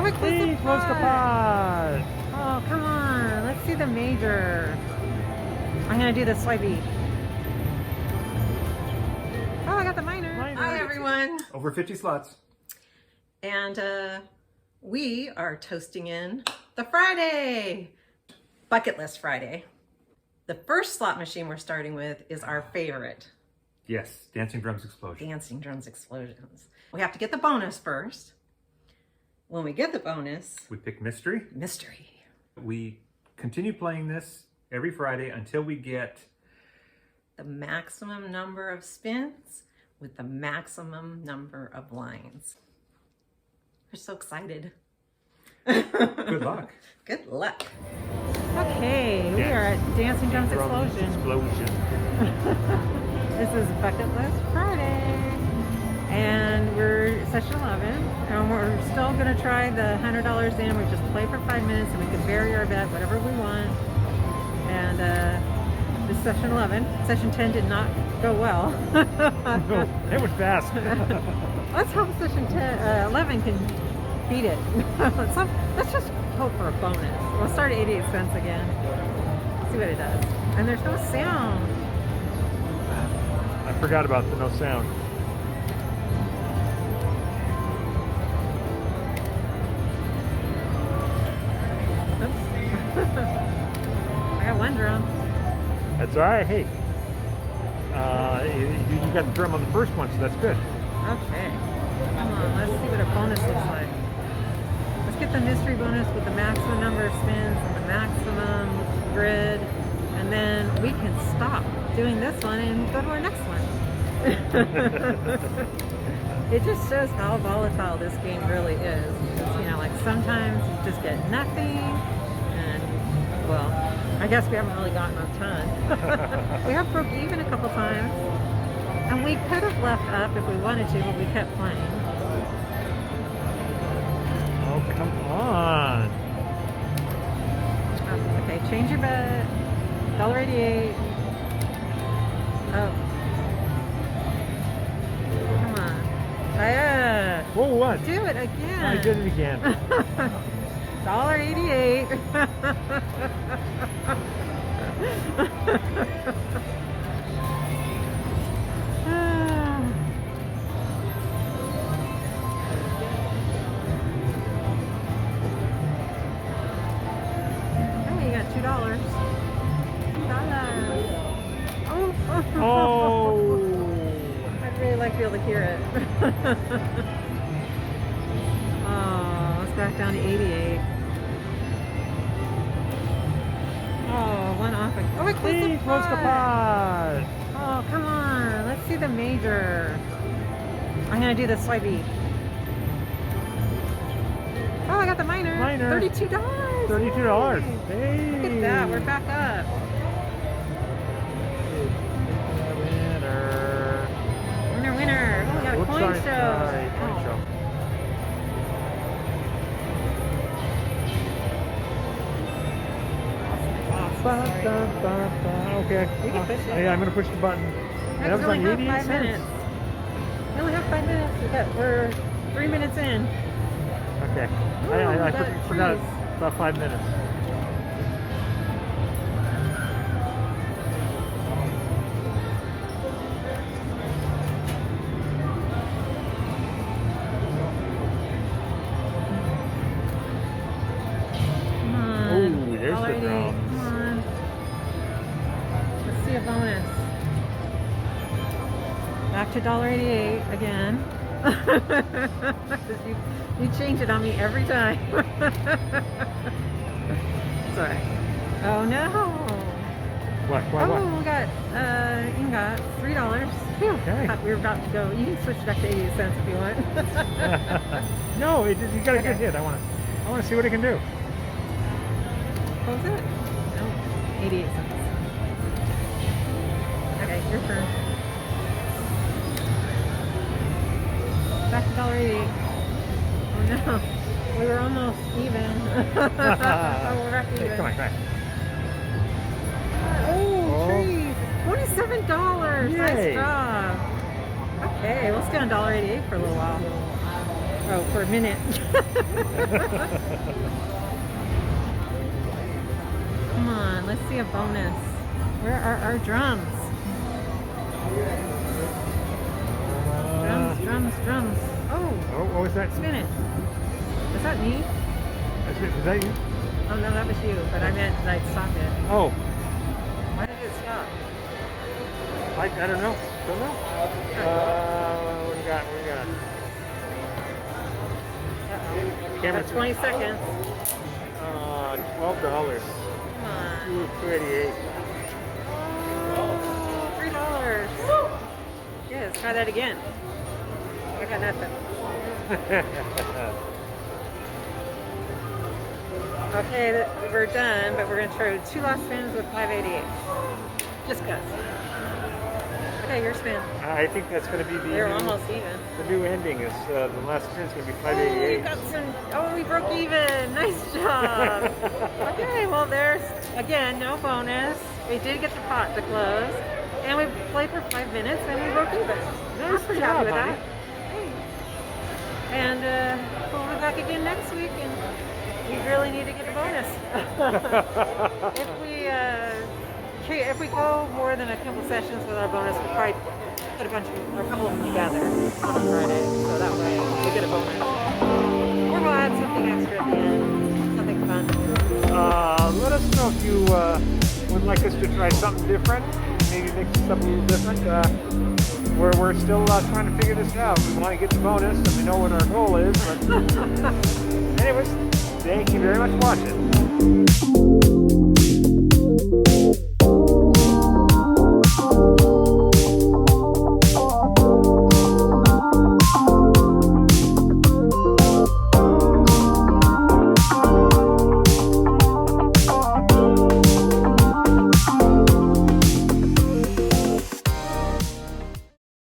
wait, Please close the pod. Oh, come on. Let's see the major. I'm going to do the swipey. Oh, I got the minor. Hi, everyone. Over 50 slots. And we are toasting in the Friday. Bucket List Friday. The first slot machine we're starting with is our favorite. Yes, Dancing Drums Explosion. Dancing Drums Explosions. We have to get the bonus first. When we get the bonus, We pick mystery. mystery. We continue playing this every Friday until we get The maximum number of spins with the maximum number of lines. We're so excited. good luck. Good luck. Okay, we are at Dancing Drums Explosion. This is Bucket List Friday. And we're session 11. And we're still going to try the $100 in. We just play for 5 minutes and we can vary our bet, whatever we want. And this is session 11. Session 10 did not go well. No, it was fast. Let's hope session 11 can beat it. Let's just hope for a bonus. We'll start at 88 cents again. See what it does. And there's no sound. I forgot about the no sound. I got one drum. That's all right. Hey, you got the drum on the first one, so that's good. Okay. Come on, let's see what a bonus looks like. Let's get the mystery bonus with the maximum number of spins and the maximum grid. And then we can stop doing this one and go to our next one. It just shows how volatile this game really is. Because, you know, like sometimes you just get nothing. And, well, I guess we haven't really gotten a ton. We have broke even a couple times. And we could have left up if we wanted to, but we kept playing. Oh, come on. Okay, change your bet. $1.88. Oh. Come on. Whoa, what? Do it again. I did it again. $1.88. Oh, you got $2. Oh. I'd really like to be able to hear it. Oh, let's back down to 88. Oh, one off. Oh, wait, Please close the pod. Oh, come on. Let's see the major. I'm going to do the swipey. Oh, I got the minor. Minor. $32. $32. Hey. Look at that. We're back up. Winner. Winner, winner. Oh, we got a Whoops, coin sorry. show. Sorry, coin show. Okay. You can push it. Yeah, I'm going to push the button. We That was only on have 88 5 cents. minutes. We only have 5 minutes. We're 3 minutes in. Okay. Ooh, I that forgot freeze. about 5 minutes. Come on. Ooh, there's the $1.88. drums. Come on. Let's see a bonus. Back to $1.88 again. you change it on me every time. Sorry. Oh no. What? We got $3. Phew. Okay. We were about to go. You can switch back to 88 cents if you want. No, you got a good hit. I want to see what it can do. What was it? No, 88 cents. Okay, your turn. Back to $1.88. Oh no, we were almost even. Oh, we're back even. Hey, come on. Oh, trees. $47. Yay. Nice job. Okay, let's get on $1.88 for a little while. Oh, for a minute. Come on, let's see a bonus. Where are our drums? Drums. Oh, Oh, what was that? spin it. Was that me? Was that you? Oh no, that was you. But I meant like stop it. Oh, Why did it stop? I don't know. Don't know. What we got? What we got? Uh-oh. Camera That's 20 seconds. $12. Come on. Ooh, $2.88. Oh, $3. Yeah, let's try that again. I got nothing. Okay, we're done, but we're going to try 2 last spins with 588. Just guess. Okay, your spin. I think that's going to be They're almost even. the new ending. Is the last spin's going to be Oh, we 588. got some. Oh, we broke even. Nice job. Okay, well, there's again no bonus. We did get the pot to close, and we played for 5 minutes, and we broke even. We're pretty job, happy with honey. that. Hey. And we'll be back again next week, and we really need to get a bonus. If we go more than a couple sessions with our bonus, we'll probably put a couple of them together on a Friday, so that way we get a bonus. Or we'll add something extra at the end, something fun. Let us know if you would like us to try something different, maybe make this stuff a little different. We're still trying to figure this out. We want to get the bonus, and we know what our goal is. But anyways, thank you very much for watching.